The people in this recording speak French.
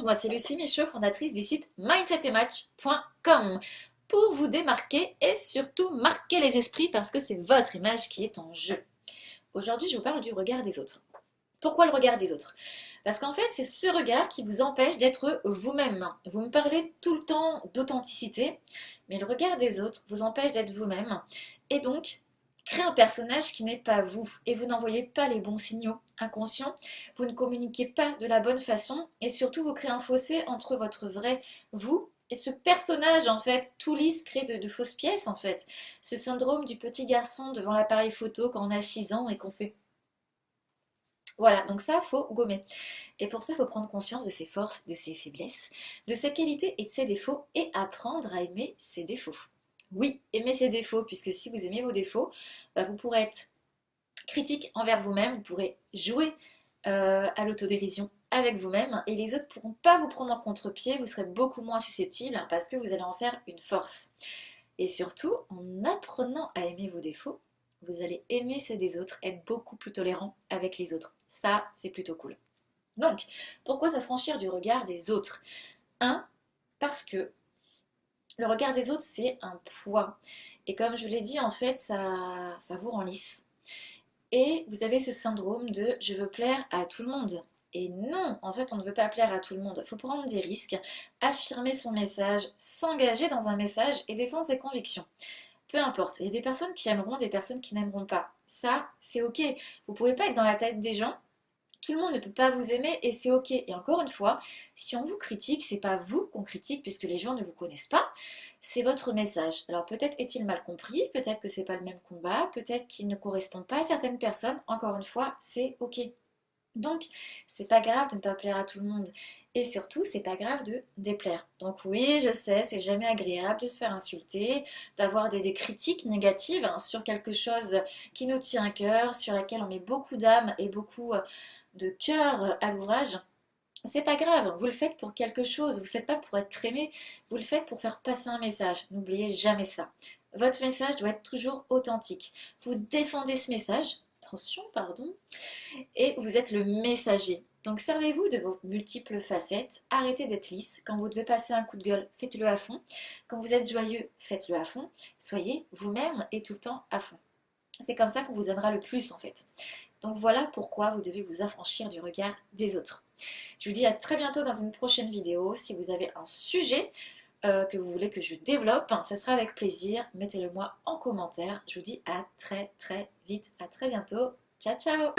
monde, moi c'est Lucie Michaud, fondatrice du site mindsetmatch.com pour vous démarquer et surtout marquer les esprits parce que c'est votre image qui est en jeu. Aujourd'hui, je vous parle du regard des autres. Pourquoi le regard des autres? Parce qu'en fait, c'est ce regard qui vous empêche d'être vous-même. Vous me parlez tout le temps d'authenticité, mais le regard des autres vous empêche d'être vous-même. Et donc, crée un personnage qui n'est pas vous. Et vous n'envoyez pas les bons signaux inconscients. Vous ne communiquez pas de la bonne façon. Et surtout, vous créez un fossé entre votre vrai vous et ce personnage, en fait, tout lisse, crée de fausses pièces, en fait. Ce syndrome du petit garçon devant l'appareil photo quand on a 6 ans et qu'on fait... Voilà, donc ça, faut gommer. Et pour ça, il faut prendre conscience de ses forces, de ses faiblesses, de ses qualités et de ses défauts et apprendre à aimer ses défauts. Oui, aimer ses défauts, puisque si vous aimez vos défauts, vous pourrez être critique envers vous-même, vous pourrez jouer à l'autodérision avec vous-même et les autres ne pourront pas vous prendre en contre-pied, vous serez beaucoup moins susceptible parce que vous allez en faire une force. Et surtout, en apprenant à aimer vos défauts, vous allez aimer ceux des autres, être beaucoup plus tolérant avec les autres. Ça, c'est plutôt cool. Donc, pourquoi s'affranchir du regard des autres? Parce que le regard des autres, c'est un poids. Et comme je vous l'ai dit, en fait, ça vous rend lisse. Et vous avez ce syndrome de je veux plaire à tout le monde. Et non, en fait, on ne veut pas plaire à tout le monde. Il faut prendre des risques, affirmer son message, s'engager dans un message et défendre ses convictions. Peu importe, il y a des personnes qui aimeront, des personnes qui n'aimeront pas. Ça, c'est ok. Vous ne pouvez pas être dans la tête des gens. Tout le monde ne peut pas vous aimer et c'est ok. Et encore une fois, si on vous critique, c'est pas vous qu'on critique puisque les gens ne vous connaissent pas, c'est votre message. Alors peut-être est-il mal compris, peut-être que c'est pas le même combat, peut-être qu'il ne correspond pas à certaines personnes. Encore une fois, c'est ok. Donc, c'est pas grave de ne pas plaire à tout le monde. Et surtout, c'est pas grave de déplaire. Donc oui, je sais, c'est jamais agréable de se faire insulter, d'avoir des critiques négatives sur quelque chose qui nous tient à cœur, sur laquelle on met beaucoup d'âme et beaucoup de cœur à l'ouvrage. C'est pas grave, vous le faites pour quelque chose, vous le faites pas pour être aimé, vous le faites pour faire passer un message. N'oubliez jamais ça. Votre message doit être toujours authentique. Vous défendez ce message, attention, pardon, et vous êtes le messager. Donc servez-vous de vos multiples facettes, arrêtez d'être lisse. Quand vous devez passer un coup de gueule, faites-le à fond. Quand vous êtes joyeux, faites-le à fond. Soyez vous-même et tout le temps à fond. C'est comme ça qu'on vous aimera le plus en fait. Donc voilà pourquoi vous devez vous affranchir du regard des autres. Je vous dis à très bientôt dans une prochaine vidéo. Si vous avez un sujet que vous voulez que je développe, ça sera avec plaisir. Mettez-le moi en commentaire. Je vous dis à très vite, à très bientôt. Ciao ciao.